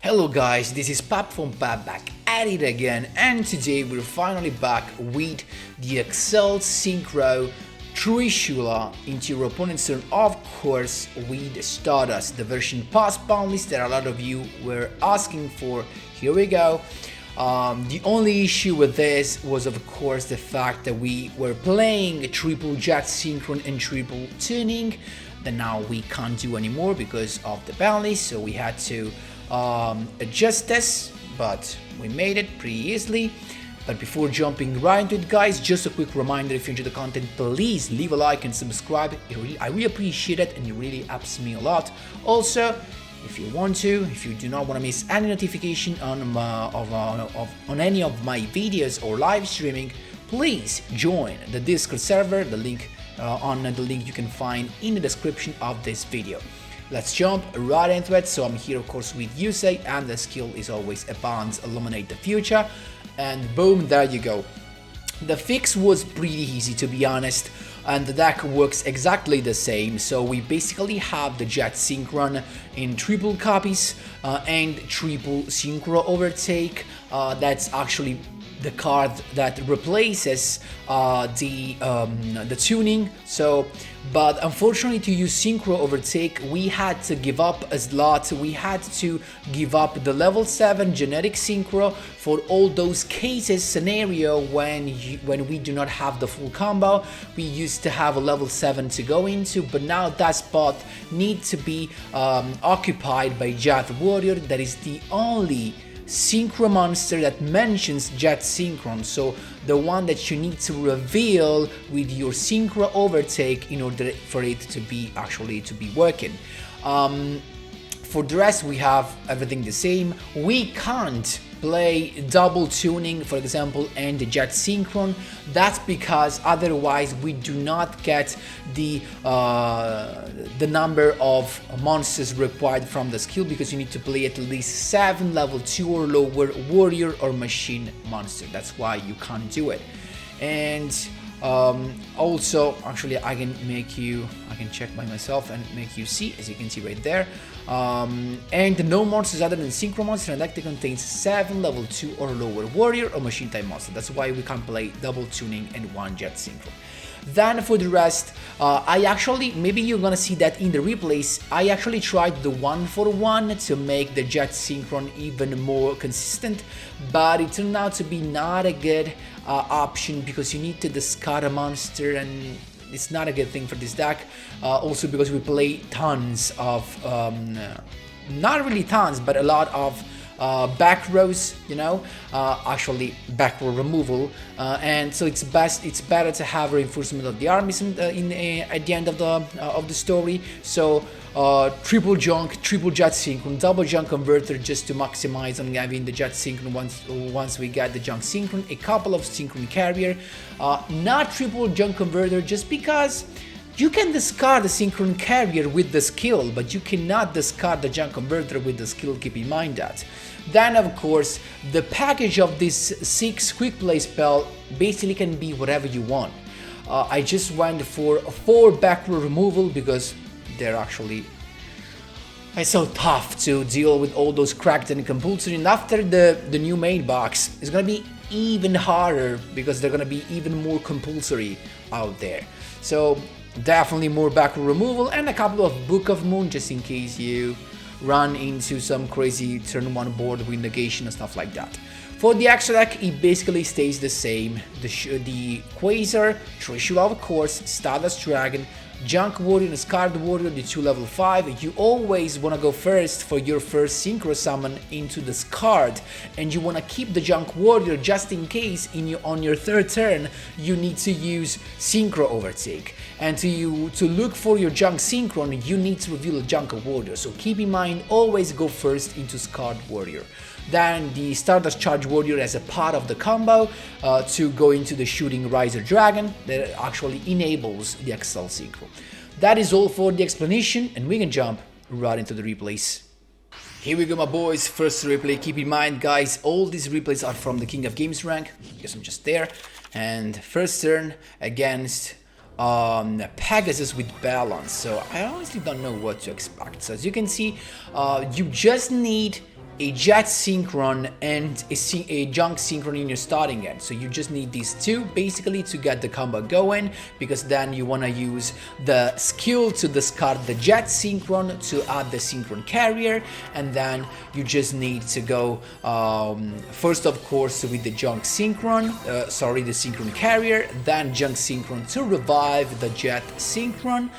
Hello guys, this is Pap from Pap back at it again, and today we're finally back with the ACCEL SYNCHRO TRISHULA into your opponent's turn, of course with STARDUST, the version past BANLIST that a lot of you were asking for. Here we go. The only issue with this was of course the fact that we were playing triple jet synchron and triple tuning that now we can't do anymore because of the BANLIST, so we had to adjust this, but we made it pretty easily. But before jumping right into it, guys, just a quick reminder: if you enjoy the content, please leave a like and subscribe. I really appreciate it, and it really helps me a lot. Also, if you want to, if you do not want to miss any notification on any of my videos or live streaming, please join the Discord server. The link you can find in the description of this video. Let's jump right into it. So I'm here of course with yugioh, and the skill is always advance, illuminate the future, and boom, there you go. The fix was pretty easy, to be honest, and the deck works exactly the same. So we basically have the jet synchron in triple copies and triple synchro overtake. That's actually the card that replaces the tuning. So but unfortunately, to use synchro overtake, we had to give up a slot. We had to give up the level 7 genetic synchro for all those cases scenario when we do not have the full combo. We used to have a level 7 to go into, but now that spot needs to be occupied by Jet Warrior. That is the only synchro monster that mentions jet synchron, so the one that you need to reveal with your synchro overtake in order for it to be working. For the rest, we have everything the same. We can't play double tuning, for example, and the jet synchron. That's because otherwise we do not get the number of monsters required from the skill, because you need to play at least 7 level 2 or lower warrior or machine monster. That's why you can't do it. And also, actually, I can check by myself and make you see, as you can see right there. And no monsters other than synchro monster, and deck that contains 7 level 2 or lower warrior or machine type monster. That's why we can't play double tuning and 1 jet synchro. Then for the rest, maybe you're gonna see that in the replays, I actually tried the 1-for-1 to make the jet synchron even more consistent, but it turned out to be not a good option, because you need to discard a monster, and it's not a good thing for this deck. Also because we play tons of, not really tons, but a lot of back rows, actually back row removal, and so it's better to have reinforcement of the armies at the end of the story. So triple junk, triple jet synchron, double junk converter, just to maximize on having the jet synchron once we get the junk synchron, a couple of synchron carrier, not triple junk converter, just because you can discard the synchron carrier with the skill, but you cannot discard the junk converter with the skill, keep in mind that. Then of course, the package of this 6 quick play spell basically can be whatever you want. I just went for 4 back row removal because they're actually it's so tough to deal with all those cracked and compulsory, and after the new main box, it's gonna be even harder because they're gonna be even more compulsory out there. So definitely more back row removal and a couple of Book of Moon, just in case you run into some crazy turn 1 board with negation and stuff like that. For the extra deck, it basically stays the same. The Quasar, TRISHULA of course, Stardust Dragon, Junk Warrior and Scarred Warrior, the 2 level 5. You always want to go first for your first synchro summon into the Scarred, and you want to keep the Junk Warrior just in case on your 3rd turn you need to use synchro overtake. And to look for your junk synchron, you need to reveal a junk warrior. So keep in mind, always go first into Scarred Warrior. Then the Stardust Charge Warrior as a part of the combo to go into the Shooting Riser Dragon that actually enables the ACCEL Synchro. That is all for the explanation, and we can jump right into the replays. Here we go, my boys. First replay. Keep in mind, guys, all these replays are from the King of Games rank, because I'm just there. And first turn against Pegasus with balance, so I honestly don't know what to expect. So as you can see, you just need a jet synchron and a junk synchron in your starting end. So you just need these two basically to get the combo going, because then you want to use the skill to discard the jet synchron to add the synchron carrier, and then you just need to go first of course with the junk synchron, the synchron carrier, then junk synchron to revive the jet synchron.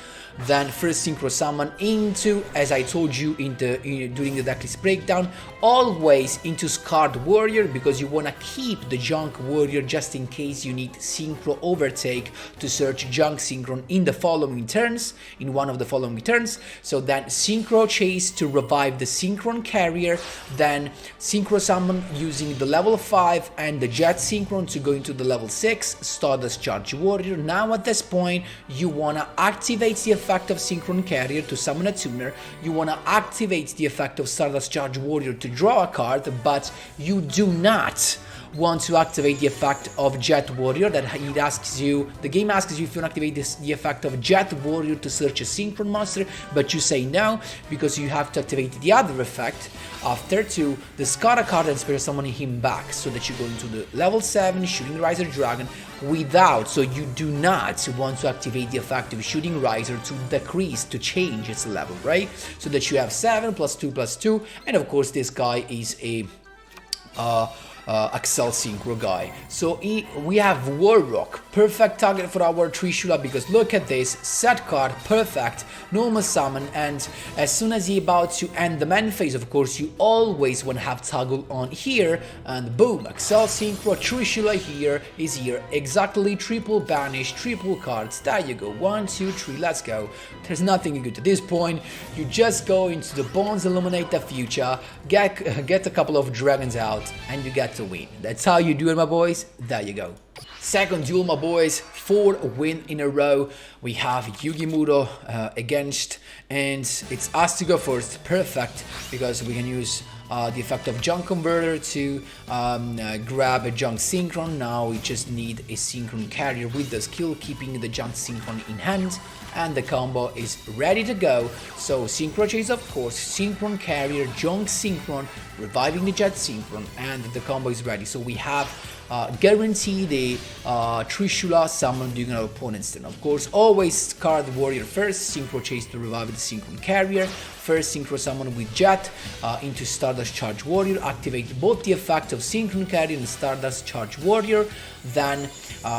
Then first synchro summon into, as I told you during the decklist breakdown, always into Scarred Warrior, because you want to keep the Junk Warrior just in case you need synchro overtake to search Junk Synchron in the following turns, in one of the following turns. So then synchro chase to revive the synchron carrier, then synchro summon using the level 5 and the jet synchron to go into the level 6 Stardust Charge Warrior. Now at this point you want to activate the effect of synchron carrier to summon a tuner, you want to activate the effect of Stardust Charge Warrior to draw a card, but you do not want to activate the effect of Jet Warrior. That it asks you, the game asks you if you want to activate the effect of Jet Warrior to search a synchron monster, but you say no because you have to activate the other effect after to discard a card and special summon him back, so that you go into the level 7 Shooting Riser Dragon without, so you do not want to activate the effect of Shooting Riser to decrease, to change its level, right? So that you have 7 +2 +2, and of course this guy is a ACCEL Synchro guy. So we have Warrock, perfect target for our Trishula, because look at this, set card, perfect, normal summon, and as soon as he's about to end the main phase, of course, you always want to have toggle on here, and boom, ACCEL Synchro, Trishula is here, exactly, triple banish, triple cards, there you go, 1, 2, 3, let's go. There's nothing you do at this point, you just go into the Bonds, Illuminate the Future, get a couple of dragons out, and you get to win. That's how you do it, my boys. There you go. Second duel, my boys, 4 wins in a row. We have Yugimoto against, and it's us to go first. Perfect, because we can use the effect of Junk Converter to grab a Junk Synchron. Now we just need a Synchron carrier with the skill, keeping the Junk Synchron in hand, and the combo is ready to go. So Synchro Chase, of course, Synchron carrier, Junk Synchron, reviving the Jet Synchron, and the combo is ready. So we have guarantee the Trishula summon during our opponent's turn. Of course, always card Warrior first, Synchro Chase to revive the Synchron carrier, first Synchro summon with Jet into Stardust Charge Warrior, activate both the effect of Synchron carrier and Stardust Charge Warrior, then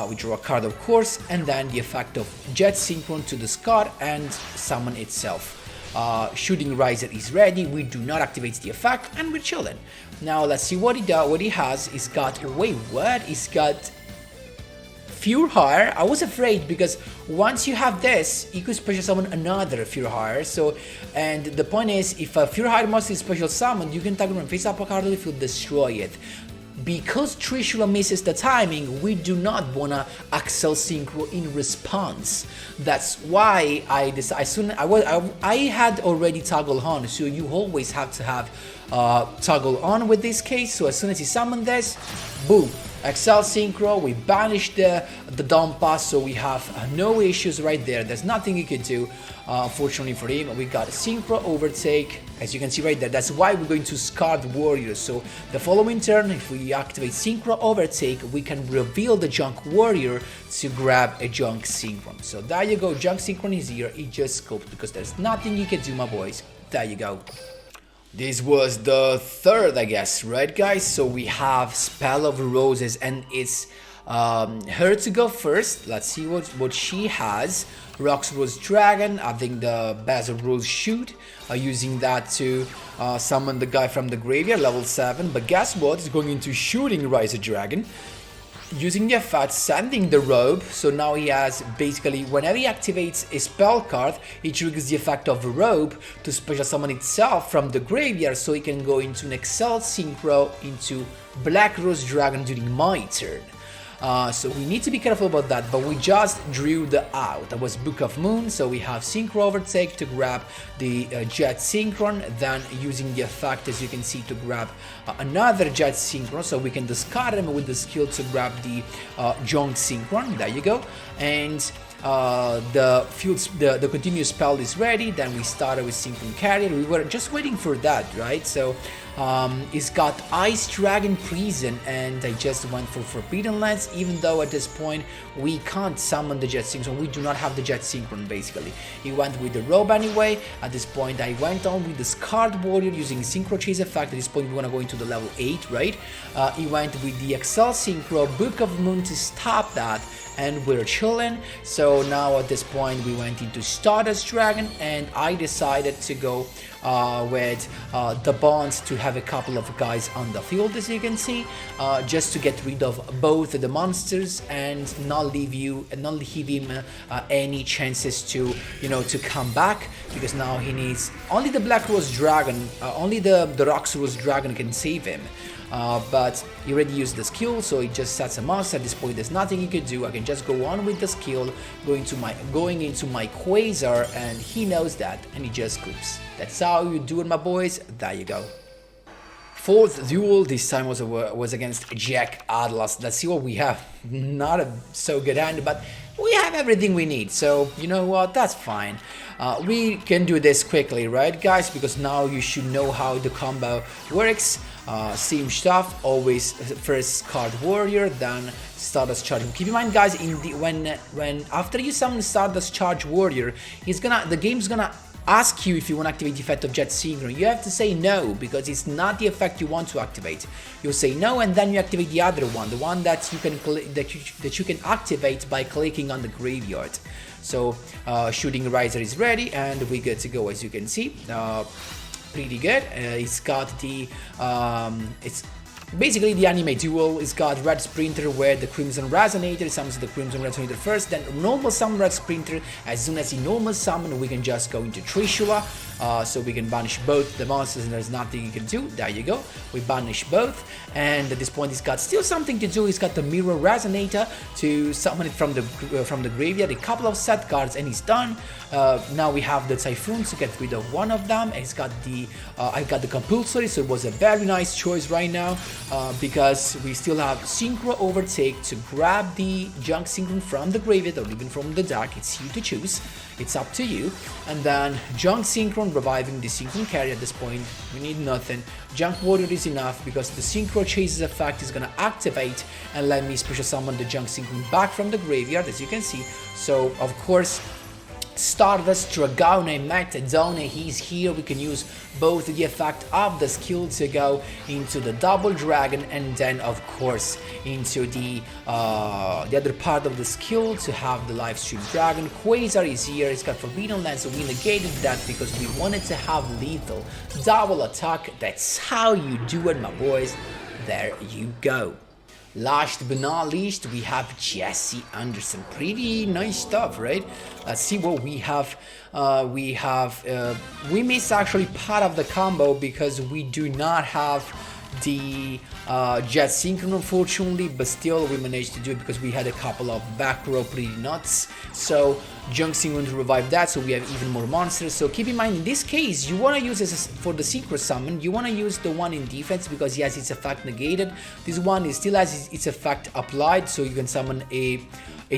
we draw a card, of course, and then the effect of Jet Synchron to discard and summon itself. Shooting Riser is ready, we do not activate the effect, and we're chilling. Now let's see what he does. What he has is got, wait, what? He's got Fury Hire. I was afraid because once you have this, you could special summon another Fury Hire. So, and the point is, if a Fury Hire monster is special summoned, you can target and face up a card if you destroy it. Because Trishula misses the timing, we do not wanna ACCEL Synchro in response. That's why I decided. I had already toggle on, so you always have to have toggle on with this case. So as soon as you summon this, boom, ACCEL Synchro, we banish the down pass, so we have no issues right there. There's nothing you can do. Unfortunately for him, we got a Synchro overtake, as you can see right there. That's why we're going to Scarred Warrior. So the following turn, if we activate Synchro overtake, we can reveal the Junk Warrior to grab a Junk Synchron. So there you go, Junk Synchron is here. It just scoped because there's nothing you can do, my boys. There you go. This was the third, I guess, right, guys? So we have Spell of Roses, and it's her to go first. Let's see what she has. Rocks Rose Dragon, I think the Basil Rose Shoot, using that to summon the guy from the graveyard, level 7. But guess what? It's going into Shooting Riser Dragon, using the effect, sending the robe. So now he has basically, whenever he activates a spell card, he triggers the effect of a robe to special summon itself from the graveyard, so he can go into an ACCEL Synchro into Black Rose Dragon during my turn. So we need to be careful about that, but we just drew the out. That was Book of Moon, so we have Synchro Overtake to grab the Jet Synchron, then using the effect, as you can see, to grab another Jet Synchron, so we can discard him with the skill to grab the Junk Synchron. There you go. And the continuous spell is ready. Then we started with Synchron Carrier. We were just waiting for that, right? So It's got Ice Dragon Prison, and I just went for Forbidden Lens, even though at this point we can't summon the Jet Synchron, we do not have the Jet Synchron basically. He went with the Robe anyway. At this point I went on with the Scarred Warrior using Synchro Chase effect. At this point we want to go into the level 8, right? He went with the ACCEL Synchro, Book of Moon to stop that, and we're chilling. So now at this point we went into Stardust Dragon, and I decided to go with the bonds to have a couple of guys on the field, as you can see, just to get rid of both the monsters and not leave him any chances to, you know, to come back, because now he needs only the Black Rose Dragon, only the Rox Rose Dragon can save him. But he already used the skill, so it just sets a monster. At this point there's nothing he could do. I can just go on with the skill, going into my Quasar, and he knows that, and he just scoops. That's how you do it, my boys. There you go. Fourth duel, this time was against Jack Atlas. Let's see what we have. Not a so good hand, but we have everything we need, so you know what, that's fine. We can do this quickly, right guys, because now you should know how the combo works. Same stuff, always first Card Warrior, then Stardust Charge. Keep in mind guys, when after you summon Stardust Charge Warrior, the game's gonna ask you if you want to activate the effect of Jet Synchro. You have to say no, because it's not the effect you want to activate. You say no, and then you activate the other one, the one that you can activate by clicking on the graveyard. So Shooting Riser is ready, and we're good to go, as you can see. Pretty good. It's got the it's basically the anime Duel. It's got Red Sprinter, where the Crimson Resonator summons the Crimson Resonator first, then normal summon Red Sprinter. As soon as he normal summon, we can just go into Trishula, so we can banish both the monsters, and there's nothing you can do. There you go. We banish both, and at this point he's got still something to do. He's got the Mirror Resonator to summon it from the graveyard, a couple of set cards, and he's done. Now we have the Typhoon to get rid of one of them. He's got the I got the Compulsory, so it was a very nice choice right now, because we still have Synchro Overtake to grab the Junk Synchron from the graveyard or even from the deck. It's you to choose. It's up to you. And then Junk Synchron reviving the Synchron Carry. At this point we need nothing. Junk Warrior is enough, because the Synchro Chases effect is gonna activate and let me special summon the Junk Synchron back from the graveyard, as you can see. So of course Stardust, Dragone, Metadone, he's here. We can use both the effect of the skill to go into the Double Dragon, and then of course into the other part of the skill to have the Livestream Dragon. Quasar is here. It's got Forbidden Lens, so we negated that because we wanted to have lethal double attack. That's how you do it, my boys. There you go. Last but not least, we have Jesse Anderson. Pretty nice stuff, right? Let's see what we have. We missed actually part of the combo because we do not have the Jet Synchron, unfortunately, but still we managed to do it because we had a couple of back row pretty nuts. So Junk Synchron to revive that, so we have even more monsters. So keep in mind, in this case, you want to use this for the Synchro Summon, you want to use the one in defense because he has its effect negated. This one is still has its effect applied, so you can summon a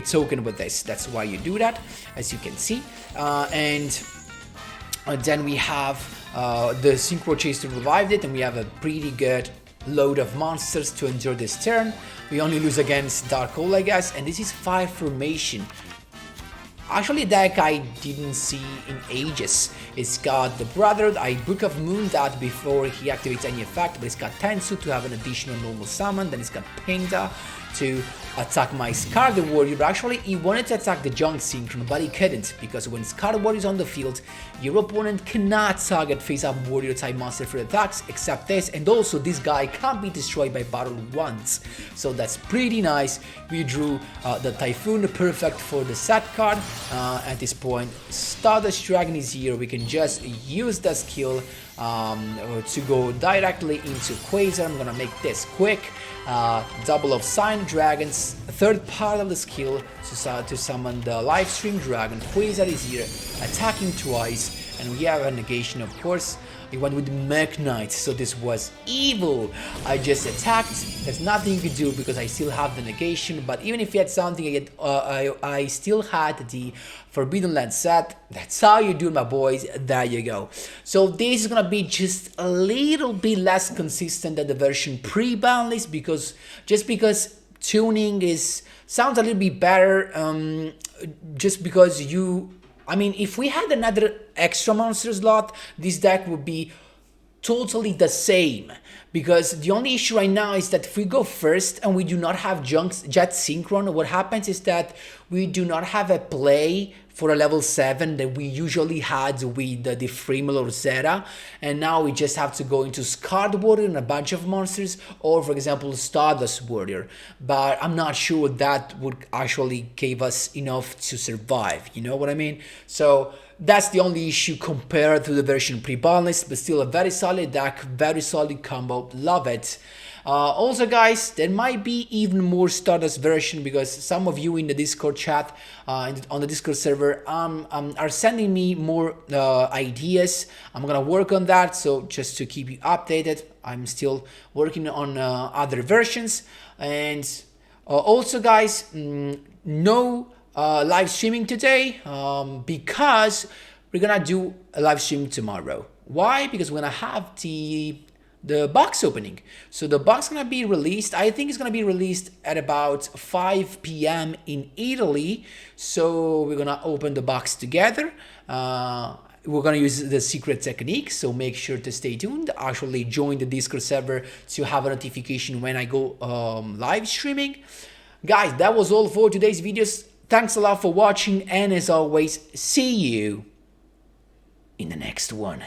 token with this. That's why you do that, as you can see. And then we have the Synchro Chase to revive it, and we have a pretty good load of monsters to endure this turn. We only lose against Dark Hole, I guess, and this is Fire Formation. Actually, a deck I didn't see in ages. It's got the Brotherhood, I Book of Moon that before he activates any effect, but it's got Tensu to have an additional normal summon, then it's got Pingda to attack my Scarred Warrior, but actually he wanted to attack the Junk Synchron, but he couldn't, because when Scarred Warrior is on the field, your opponent cannot target face-up Warrior type monster for attacks, except this, and also this guy can't be destroyed by battle once, so that's pretty nice. We drew the Typhoon, perfect for the set card. At this point, Stardust Dragon is here, we can just use the skill to go directly into Quasar. I'm gonna make this quick. Double of Sign Dragons, third part of the skill to summon the Livestream Dragon. Quasar is here, attacking twice, and we have a negation, of course. It went with Mech Knight, so this was evil. I just attacked. There's nothing you could do because I still have the negation. But even if you had something, I still had the Forbidden Land set. That's how you do it, my boys. There you go. So this is gonna be just a little bit less consistent than the version pre-ban list because tuning sounds a little bit better. Just because I mean, if we had another extra monster slot, this deck would be totally the same. Because the only issue right now is that if we go first and we do not have Jet Synchron, what happens is that we do not have a play for a level 7 that we usually had with the Fremel or Zera, and now we just have to go into Scarred Warrior and a bunch of monsters, or for example Stardust Warrior, but I'm not sure that would actually give us enough to survive, you know what I mean? So that's the only issue compared to the version pre-ban list, but still a very solid deck, very solid combo, love it. Also guys, there might be even more Stardust version because some of you in the Discord chat, on the Discord server, are sending me more ideas. I'm gonna work on that, so just to keep you updated, I'm still working on other versions. And also guys, no live streaming today because we're gonna do a live stream tomorrow. Why? Because we're gonna have the box opening. So the box is gonna be released. I think it's gonna be released at about 5 p.m. in Italy. So we're gonna open the box together. We're gonna use the secret technique, so make sure to stay tuned. Actually join the Discord server to have a notification when I go live streaming. Guys, that was all for today's videos. Thanks a lot for watching, and as always, see you in the next one.